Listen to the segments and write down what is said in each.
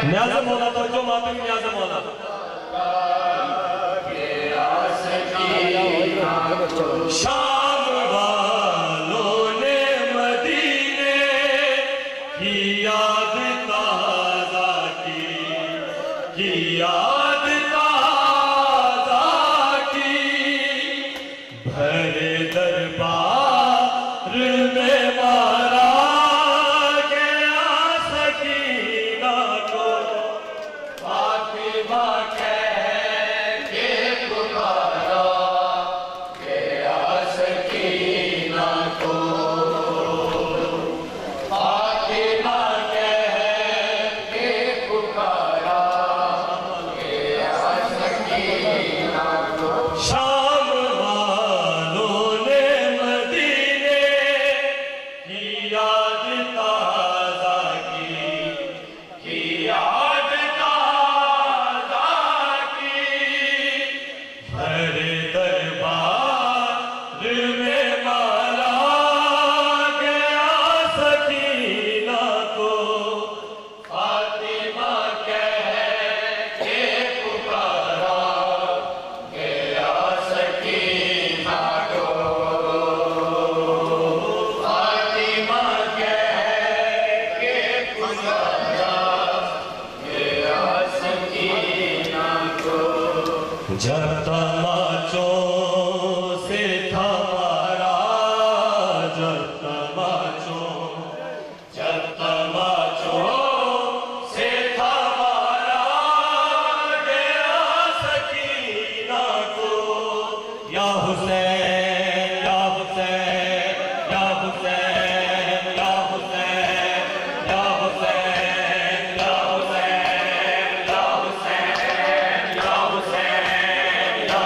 न्याज़ मौला तो जो मातम न्याज़ मौला शाम वालों ने मदीने की याद ताज़ा की याद ताज़ा की भरे दरबार में मारा गया सकीना को फातिमा कह के पुकारा गया सकीना को फातिमा कह के पुकारा गया सकीना को शाम वालों ने मदीने की याद ताज़ा की याद ताज़ा की भरे दरबार में मारा गया सकीना को फातिमा कह के पुकारा गया सकीना को फातिमा कह के पुकारा गया सकीना को जब तमाचों से था मारा जब तमाचों से था मारा गया सकीना को या हुसैन या हुसैन या हुसैन या हुसैन या हुसैन या हुसैन या हुसैन या हुसैन या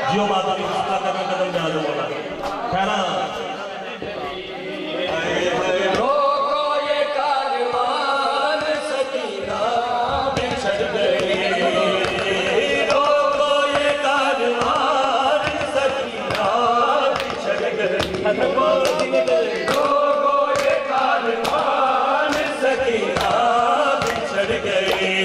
जियो माता दी हस्ता कदम कदम जा दो मौला खैरा रोको ये कारवान सकीना बिछड़ गई रोको ये कारवान सकीना बिछड़ गई रोको ये कारवान सकीना बिछड़ गई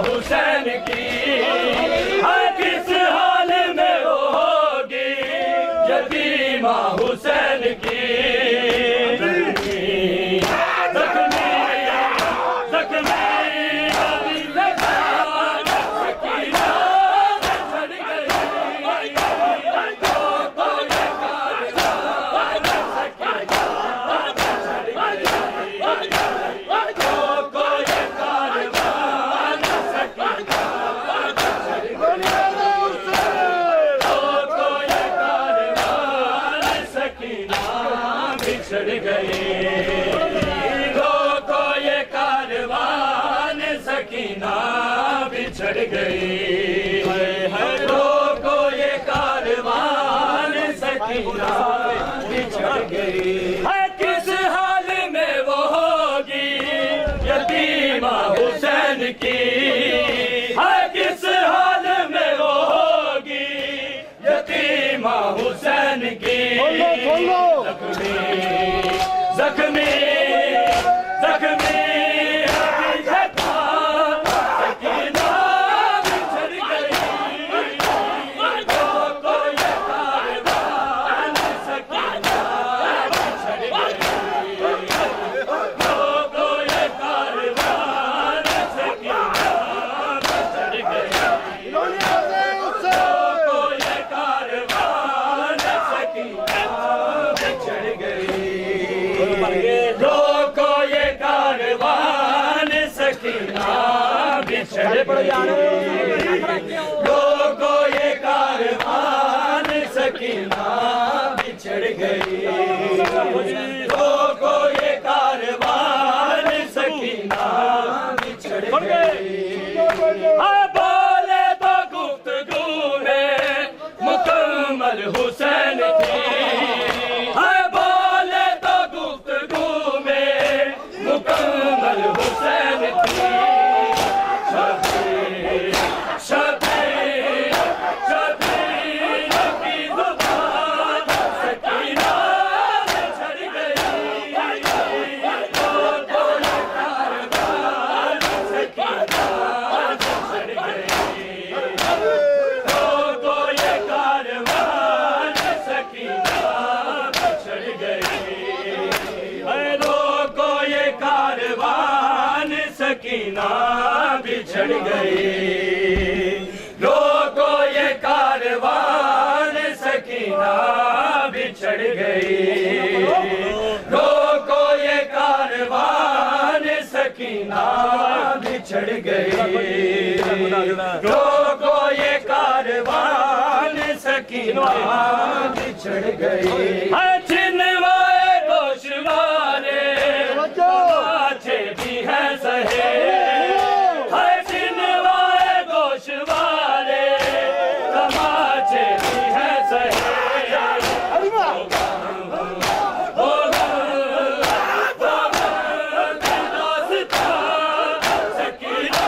हुसैन की किस हाल में वो होगी यतीमा हुसैन की जख्मी जख्मी बिछड़ गए रोको ये कारवान सकीना बिछड़ गई रोको ये कारवान सकीना बिछड़ गई किस हाल में वो होगी यतीमा हुसैन की किस हाल में वो होगी यतीमा हुसैन की जख्मी जख्मी सकीना बिछड़ गई रोको ये कारवान सकीना बिछड़ गई रोको ये कारवान सकीना बिछड़ गई रोको ये कारवान सकीना बिछड़ गई रोको ये कारवान सकीना बिछड़ गई रोको ये कारवान सकीना बिछड़ गई रोको ये कारवान सकीना बिछड़ गई बोले तो गुफ्तगू में मुकम्मल हुसैन थी हुसैन थी शबीर की ज़ुबान सकीना बिछड़ गई रोको ये कारवान सकीना बिछड़ गई रोको ये कारवान सकीना बिछड़ गई रोको ये कारवान सकीना बिछड़ गई रोको ये कारवान सकीना बिछड़ गई रोको ये कारवान सकीना बिछड़ गई रोको ये कारवान सकीना बिछड़ गई चिन्हवाए गोशवारे अच्छे भी हैं सहे चिन्हवाए गोशवारे तमाचे भी हैं सहे सकीना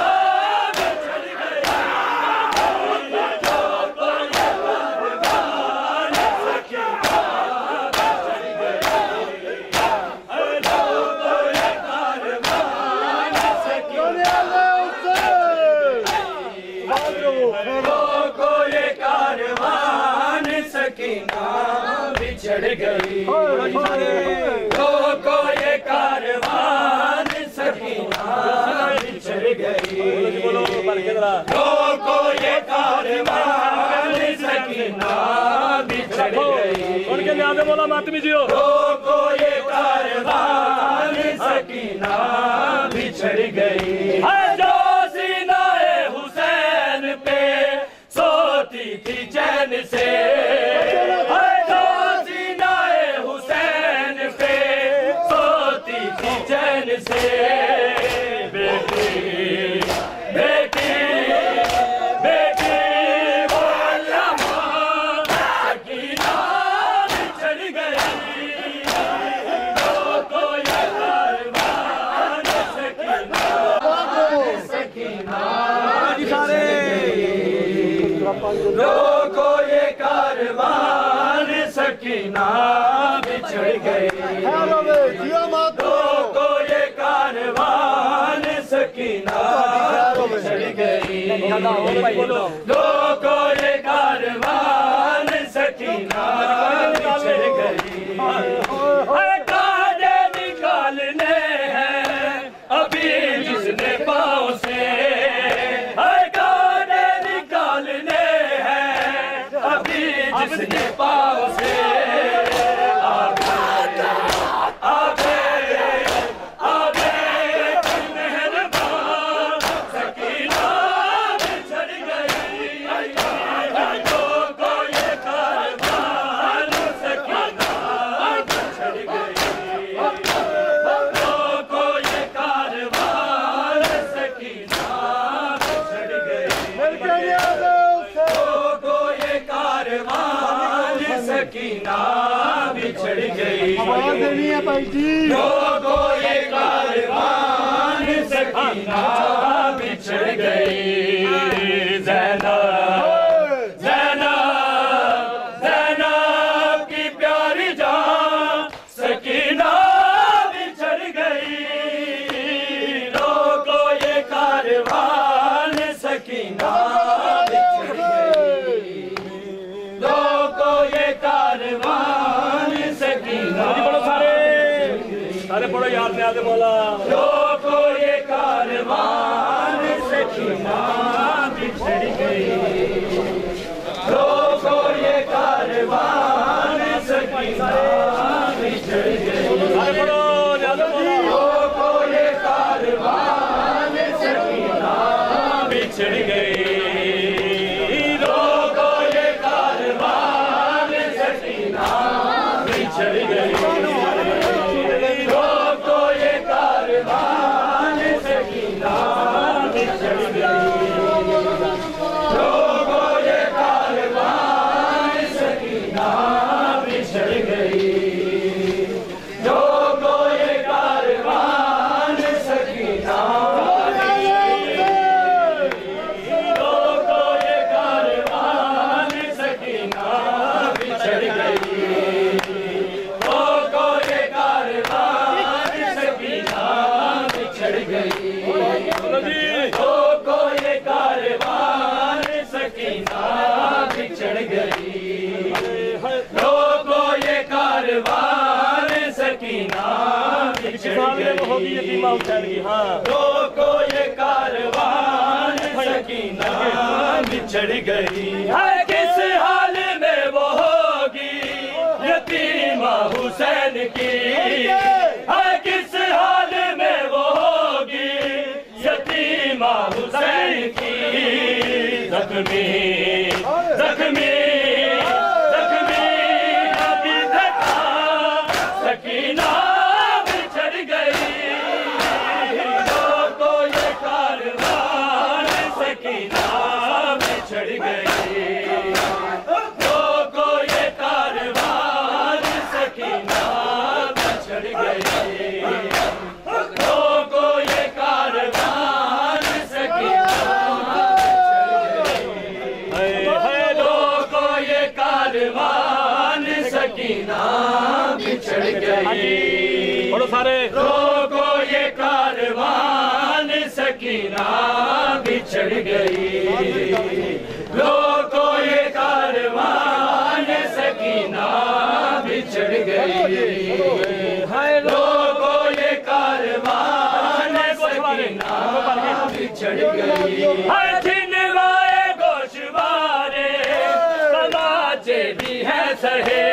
बिछड़ गई रोको ये कारवान रोको ये कारवान सकीना बिछड़ गई रोको ये कारवान सकीना बिछड़ गई रोको ये कारवान सकीना बिछड़ गई उनके न्याय बोला मातमी जी हो रोको ये कारवान सकीना बिछड़ गई जो सीनाए हुसैन पे सोती थी चैन से जो सीनाए हुसैन पे सोती थी चैन से बेटी बेटी बेटी वो लम्हा सकीना बिछड़ गई रोको ये कारवान सकीना सकीना रोको ये कारवान सकीना बिछड़ गई रोको ये कारवान सकीना बिछड़ गई रोको ये कारवान सकीना बिछड़ गई काजे निकालने हैं अभी जिसने पाँव से काजे निकालने हैं अभी जिसने पाँव से मेहरबान सकीना बिछड़ गई रोको ये कारवान सकीना बिछड़ गई रोको ये कारवान सकीना बिछड़ गई रोको ये कारवान सकीना बिछड़ गई रोको ये कारवान सकीना बिछड़ गई ज़ैनब ज़ैनब ज़ैनब की प्यारी जान सकीना बिछड़ गई रोको ये कारवान सकीना बिछड़ गई रोको ये कारवान सकीना सारे पढ़ो यार न्याय बोला रोको ये कारवान सकीना बिछड़ गई रोको ये कारवान सकीना बिछड़ गई सारे पढ़ो न्याय बोला रोको ये कारवान सकीना बिछड़ गई रोको ये कारवान सकीना बिछड़ गई रोको ये कारवान सकीना बिछड़ गई रोको ये कारवान सकीना बिछड़ गई रोको ये कारवान सकीना रोको ये कारवान सकीना बिछड़ गई रोको ये कारवान सकीना बिछड़ गई रोको ये कारवान सकीना बिछड़ गई रोको ये कारवान सकीना बिछड़ गई रोको ये कारवान सकीना बिछड़ गई है किस हाल में वो होगी यतीमा हुसैन की है किस हाल में वो होगी यतीमा हुसैन की जख्मी जख्मी जख्मी अभी धका सकीना बिछड़ गई रोको ये कारवान सकीना बिछड़ गई रोको ये कारवान सकीना बिछड़ गई रोको ये कारवान सकीना रोको ये कारवान सकीना बिछड़ गई पढ़ो सारे रोको ये कारवान सकीना बिछड़ गई। लोगों ये कारवान सकीना बिछड़ गई। लोगों ये कारवान सकीना बिछड़ गई। जिनवाए गोशवारे तमाचे भी है सहे।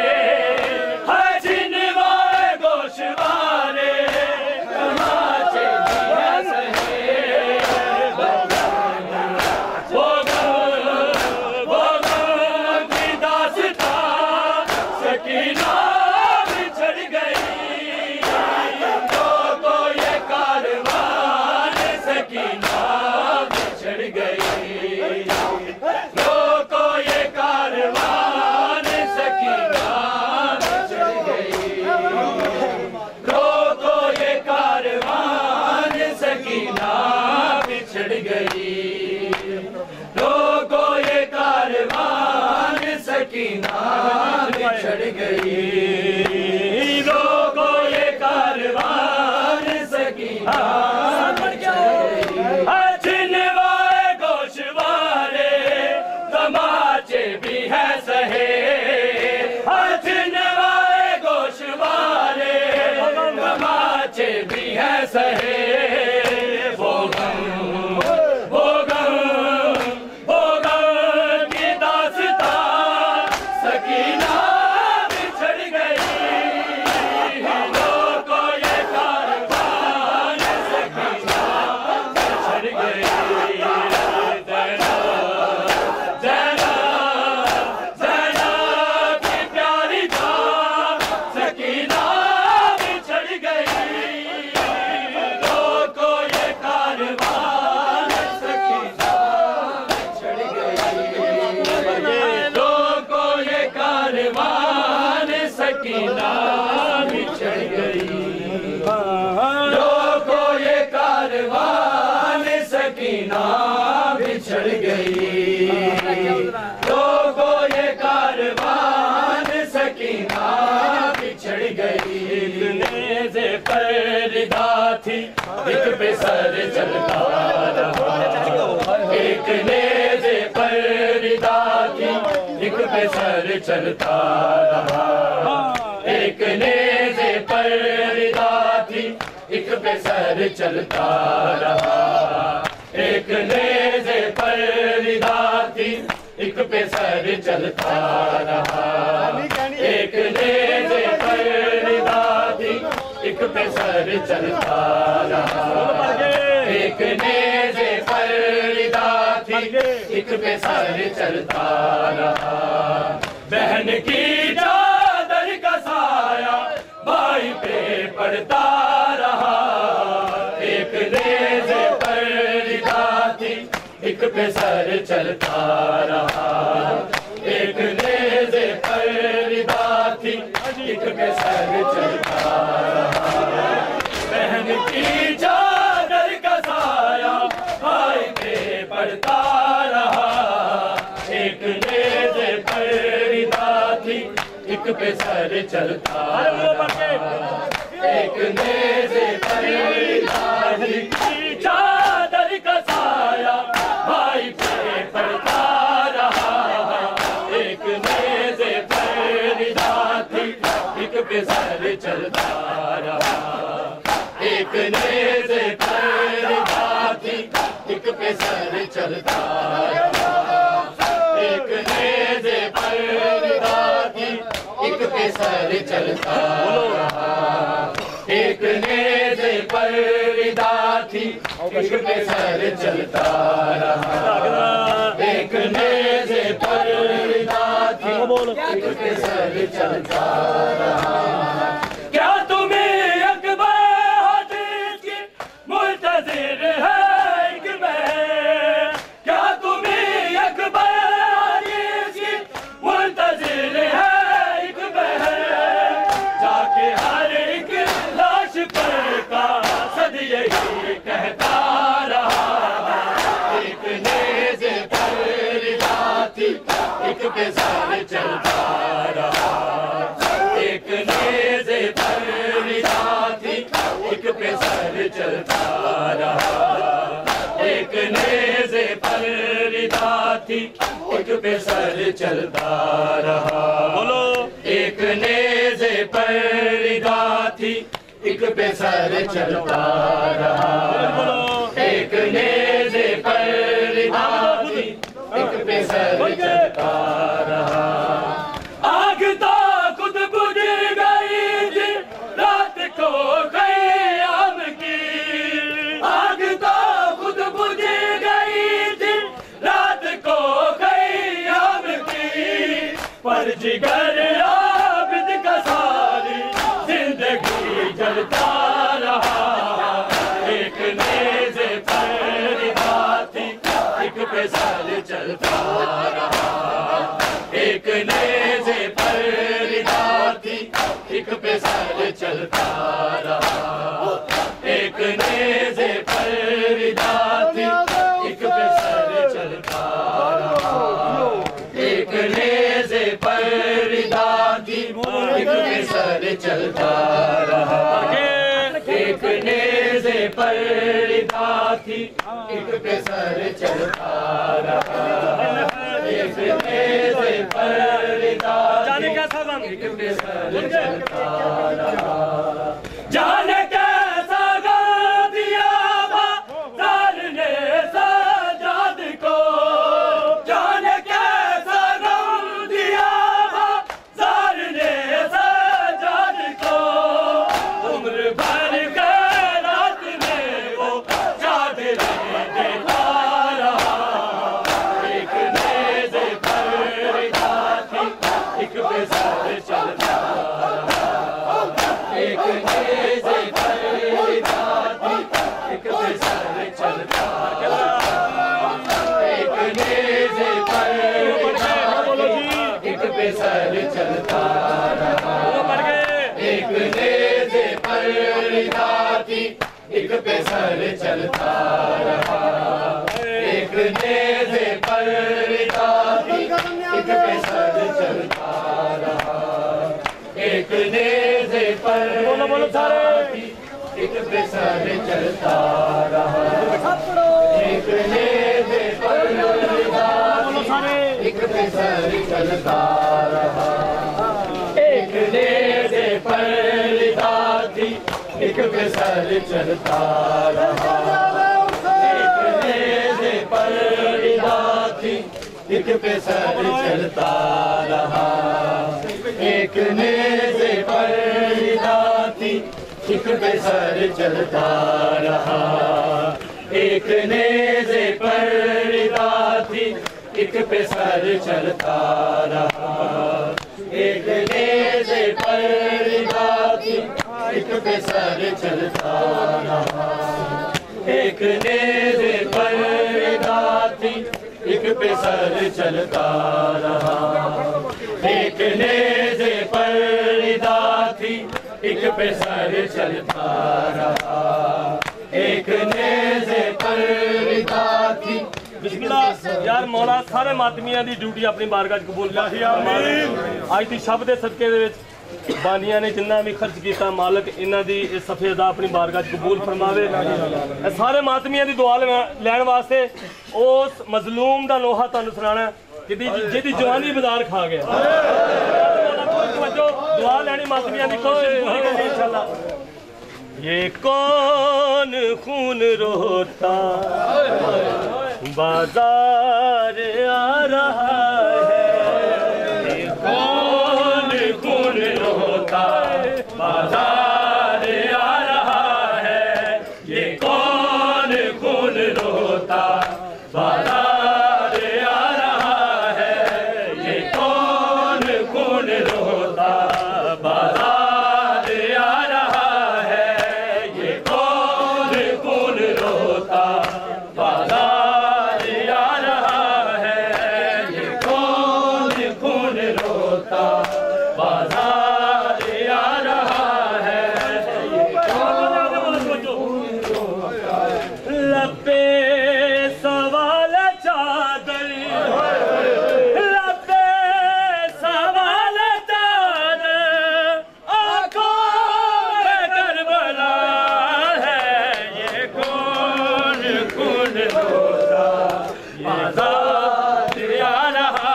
जिनवाए गोशवारे तमाचे भी है सहे। वो गम की दास्तां सकीना बिछड़ गई। लोगों ये कारवान सकीना बिछड़ गई। लोगों ये कारवान सकीना बिछड़ गई। लोगों ये कारवान सकीना बिछड़ गई। लोगों ये कारवान सकीना बिछड़ गई। लोगों ये कारवान सकीना जिनवाए गोशवारे तमाचे भी है सहे। जिनवाए गोशवारे तमाचे भी है सहे। वो गम की दास्तां सकीना बिछड़ गई। लोगों ये कारवान सकीना बिछड़ गई। ज़ैनब की प्यारी जान सकीना बिछड़ गई। लोगों ये कारवान सकीना बिछड़ गई। लोगों ये कारवान सकीना बिछड़ गई। लोगों ये कारवान सकीना बिछड़ गई। लोगों ये कारवान सकीना बिछड़ गई। नेज़े पर्दा थी एक पे सर चलता रहा। एक नेज़े पर्दा थी एक पे सर चलता रहा। एक नेज़े पर्दा थी एक पे सर चलता रहा। एक नेज़े पर्दा थी एक पे सर चलता रहा। एक नेज़े पर्दा थी एक पे सर चलता रहा। एक नेज़े पर्दा थी एक पे सर चलता रहा। बहन की चादर का साया भाई पे पड़ता रहा। एक नेज़े पर्दा थी एक पे सर चलता रहा। एक नेज़े पर्दा थी एक पे सर चलता रहा। बहन की चादर का साया भाई पे पड़ता रहा। एक नेज़े पर्दा थी एक पे सर चलता रहा। एक नेज़े पर्दा थी चादर का साया भाई पे पड़ता रहा। एक नेज़े पर्दा थी एक पे सर चलता रहा। एक नेज़े पर्दा थी एक पे सर चलता रहा। एक नेज़े पर्दा थी एक पे सर चलता रहा। एक नेज़े पर्दा थी एक पे सर चलता रहा। एक नेज़े पर्दा थी एक पे सर चलता रहा। क्या तुम्हें अकबर हदीस की मुंतज़िर है एक मैं? क्या तुम्हें अकबर हदीस की मुंतज़िर है एक मैं? जाके हर एक लाश पर का सद यही कहता रहा। एक नेज़े पर्दा थी एक पे सर चलता रहा। एक नेज़े पर्दा थी एक पे सर चलता रहा। एक नेज़े पे सर चलता रहा। बोलो एक नेज़े पर रिदा थी, एक पे सर चलता रहा। एक नेज़े पर रिदा थी, एक पे सर चलता रहा। आग तो खुद बुझ गई थी रात को क़याम की, आग तो खुद बुझ गई थी रात को क़याम की, पर जिगर आबिद का सारी जिंदगी जलता रहा। एक नेज़े पर रिदा थी, एक पे सर चलता रहा। एक नेज़े पर रिदा थी, एक पे सर चलता रहा। एक नेज़े पर रिदा थी, एक पे सर चलता रहा। एक नेज़े पर रिदा थी, एक पे सर चलता रहा। एक नेज़े पर रिदा थी, एक पे सर चलता रहा। एक नेज़े पर रिदा थी, एक पे सर चलता रहा। जाने कैसा गा दिया बाज़ार ने सजाद को, जाने कैसा गम दिया बाज़ार ने सजाद को। उम्र भर खैरात में वो चादरें देता रहा। एक नेज़े पर रिदा थी, एक पे सर चलता रहा। एक नेज़े पर रिदा थी, एक पे सर चलता रहा। एक नेज़े पर रिदा थी, एक पे सर चलता रहा। एक नेज़े पर रिदा थी, एक पे सर चलता रहा। एक नेज़े पर रिदा थी, एक पे सर चलता रहा। एक नेज़े पर रिदा थी, एक पे सर चलता रहा। एक नेज़े पर रिदा थी, एक पे सर चलता रहा। एक नेज़े पर रिदा थी, एक पे सर चलता रहा। एक नेज़े पर रिदा थी, एक पे सर चलता रहा। एक नेज़े पर रिदा थी, एक पे सर चलता रहा। एक नेज़े पर रिदा थी, एक पे सर चलता रहा। एक नेज़े पर रिदा थी, एक पे सर चलता रहा। एक नेज़े पर रिदा थी, एक पे सर चलता रहा। एक नेज़े पर रिदा थी, एक पे सर चलता रहा। एक नेज़े पर रिदा थी। बिस्मिल्लाह यार मौला सारे मातमियां दी ड्यूटी अपनी बारगाह च कबूल कर। अज दी शब दे सदके दे विच बानिया ने जिन्ना भी खर्च किया मालक इन्हां दी इस सफे दा अपनी बारगाह च कबूल फरमावे। सारे मातमियां दी दुआ लैण वास्ते उस मजलूम दा लोहा तुहानूं सुनाना जिहदी जवानी बाजार खा गया। दुआ लैनी मातमियां दी इंशाअल्लाह। ये कौन खून रोता बाजार आ रहा है। ये कौन खून रोता बाजार आ रहा है। ये कौन खून रोता बाजार आ रहा है। ये कौन खून रोता बाजार आ रहा है। ये कौन खून रोता बाजार आ रहा है। ये कौन खून रोता बाजार आ रहा है। ये लपे सवाल चादर, लपे सवाल चादर, आंखों में करबला है। ये कौन खून रोता बाजार आ रहा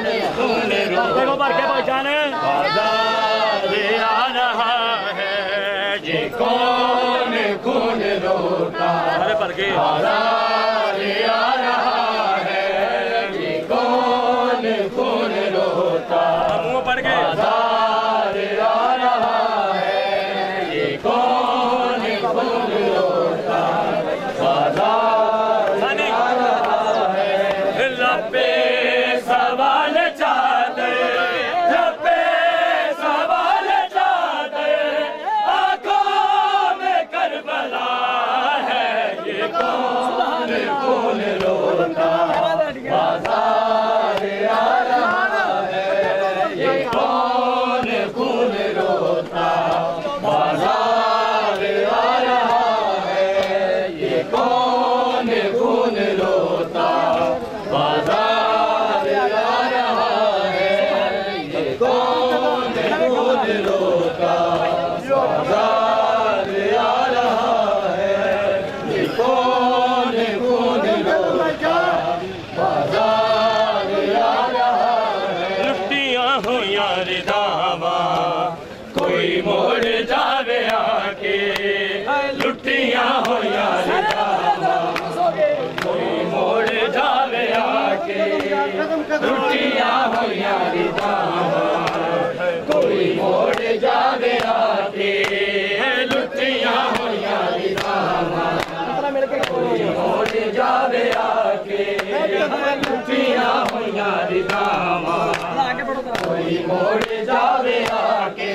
देखो भर के पहचान आ रहा है ये कौन खून रोता अरे भर के आ रहा है ये कौन खून रोता मुंह पड़ के आ रहा है ये कौन खून रोता बाजार आ रहा है लपे सवाल चादर लपे सवाल चादर आंखों में करबला है ये कौन खून रोता बाजार आ रहा है ये कौन खून रोता बाजार आ रहा है ये कौन खून रोता बाजार आ रहा है ये कौन खून रोता बाजार आ रहा है ये कौन खून रोता बाजार आ रहा है लुटियां हो यार दावा कोई मोड़ जावे आके लुटियां हो यार दावा कोई मोड़ जावे आके लुटियां हो यार दावा कोई मोड़ जावे आके लुटियां हो यार दावा कोई मोड़ जावे आके लुटियां हो यार दावा कोई मोड़ जावे आके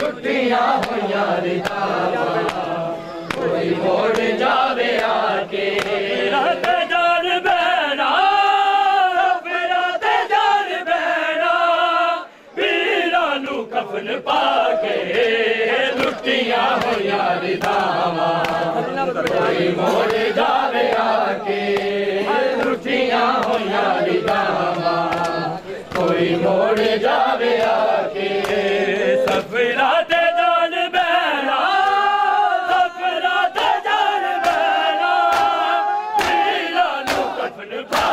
लुटियां हो यार दावा कोई मोड़ जावे आके रात जान बहना रात जान बहना वीरां नू कफन पा के लुटियां हो यार दावा कोई मोड़ जावे आके लुटियां हो यार दावा कोई मोड़ जावे आके सफरा ते जान बहना सफरा ते जान बहना वीरां नू कफन पा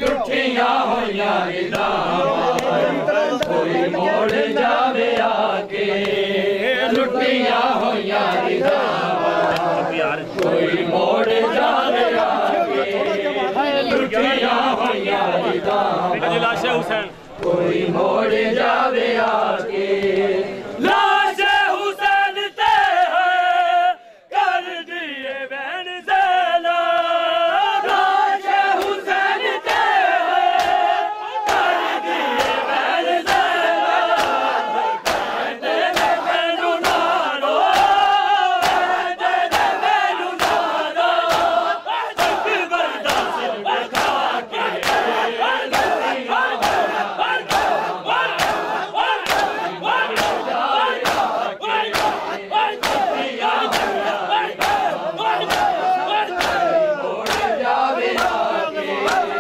लुटियां हो यार दावा कोई मोड़ जावे आके लुटियां हो यार दावा कोई मोड़ जावे आके लुटियां हो यार दावा लाशे हुसैन कोई मोड़ जावे आके लाशे हुसैन ते है कर दिए बहन ज़ैला लाशे हुसैन ते है कर दिए बहन ज़ैला दे दे मैनू नारो दे दे मैनू नारो अकबर दा सिर खा के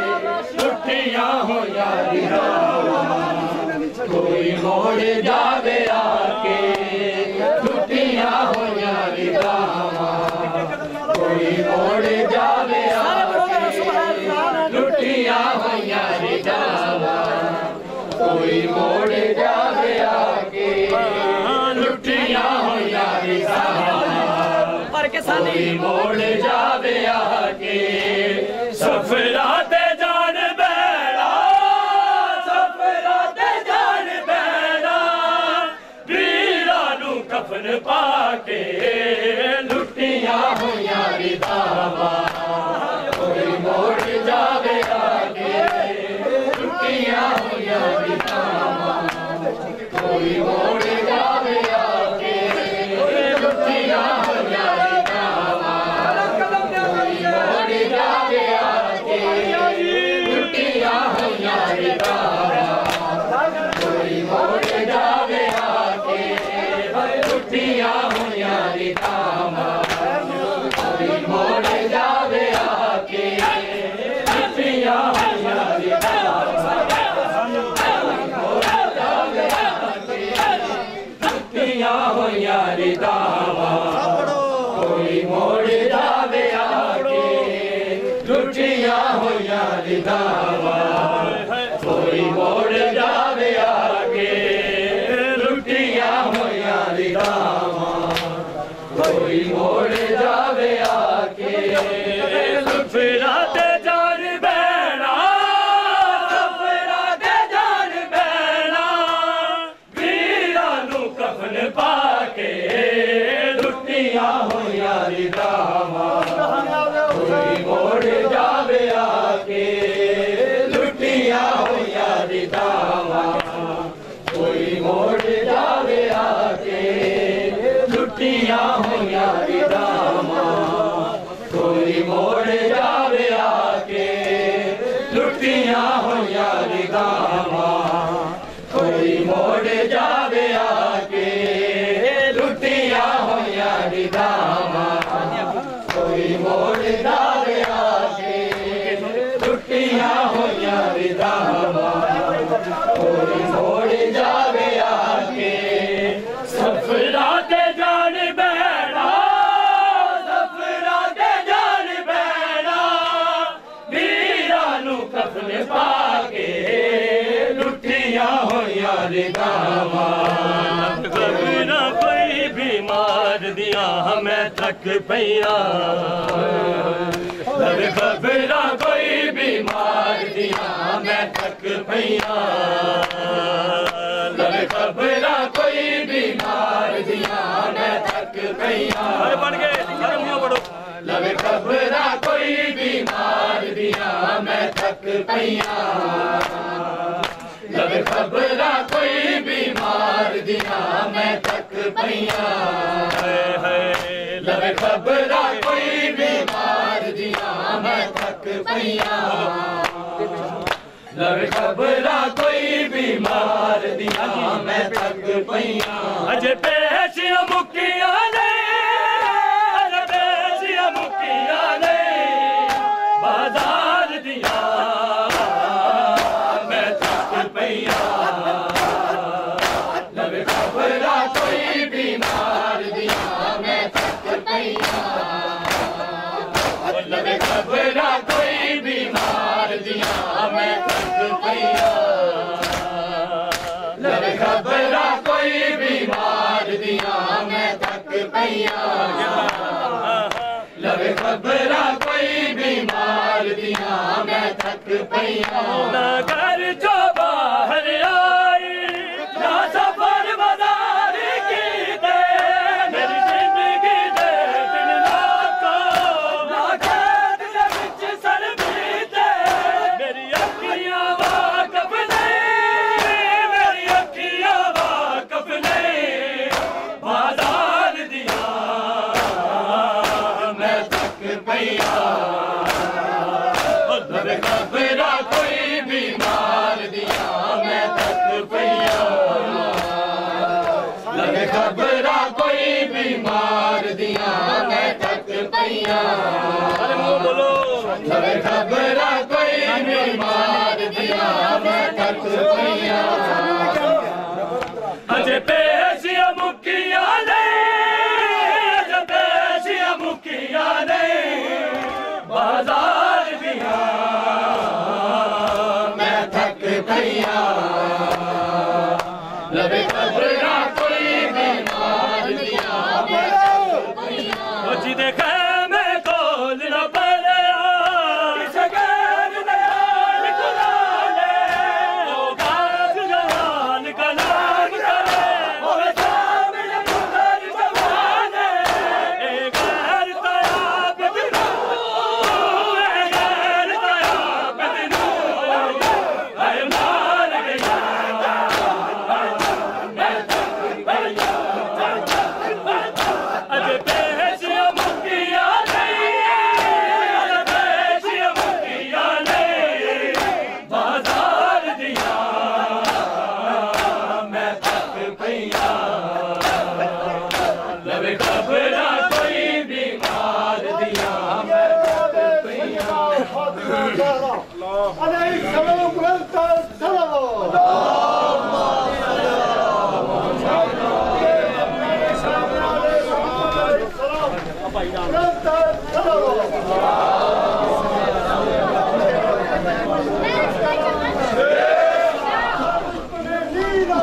लुटियां हो यार दावा कोई मोड़ जावे आके लुटियां हो यार दावा कोई मोड़ जावे आके लुटियां लुटियां होइयां रिदावां कोई मोड़ जावे आके लुटियां होइयां रिदावां कोई मोड़ जावे आके सफरा ते जान बैला सफरा ते जान बैला वीरा नू कफन पाके लुटियां होइयां रिदावां कोई मोड़ जावे आके लुटियां होइयां रिदावां कोई मोड़ जावे आके लुटियां होइयां रिदावां कोई मोड़ जावे आके लुटियां होइयां रिदावां कोई मोड़ जावे आके लुटियां होइयां रिदावां कोई मोड़ जावे आके लुटियां होइयां रिदावां लुटियां होइयां रिदावां कोई मोड़ जावे आके लुटियां होइयां रिदावां कोई मोड़ जावे आके लुटियां होइयां रिदावां कोई मोड़ जावे आके सफरा ते जान बैला सफरा ते जान बैला वीरा नू कफन पाके लुटियां होइयां रिदावां कोई मोड़ जावे आके लुटियां होइयां रिदावां कोई मोड़ जावे आके लुटियां होइयां रिदावां कोई मोड़ जावे आके लुटियां होइयां रिदावां कोई मोड़ जावे आके लुटियां होइयां रिदावां कोई मोड़ जावे आके लुटियां होइयां रिदावां कोई मोड़ जावे आके सफरा ते जान बैला सफरा ते जान बैला वीरा नू कफन पाके लुटियां होइयां रिदावां खबरा कोई बीमार दिया मैं थक पईया खबरा कोई बीमार दिया मैं थक पईया खबरा कोई बीमार दिया मैं थक पईया बन गए सारे मुंह पढ़ो लवे खबरा कोई बीमार दिया मैं थक पईया लवे खबरा कोई बीमार दिया मैं थक पईया लवे खबरा कोई बीमार दिया मैं थक पईया लवे खबरा कोई बीमार दिया मैं थक पईया अजे पेशियां मुक्कियां ने अजे पेशियां मुक्कियां ने बाजार दिया मैं थक पईया लवे खबरा कोई बीमार दिया मैं थक पईया लवे खबरा कोई बीमार दिया मैं थक पईया लवे खबरा कोई बीमार दिया मैं थक पईया लवे खबरा कोई बीमार दिया मैं थक पईया ना घर जो बाहर आई ना सफर बाजार की दे मेरी जिंदगी दे दिन लाको ना खेत दे विच सर बीते मेरी अखियां वाकफ नहीं मेरी अखियां वाकफ नहीं बाजार दिया मैं थक पईया लवे खबरा कोई बीमार दिया मैं थक पईया लवे खबरा कोई बीमार दिया मैं थक पईया अरे मुंह बोलो लवे खबरा कोई बीमार दिया मैं थक पईया अजे पेशियां मुक्कियां नहीं अजे पेशियां मुक्कियां नहीं बाजार दिया पईयां लवे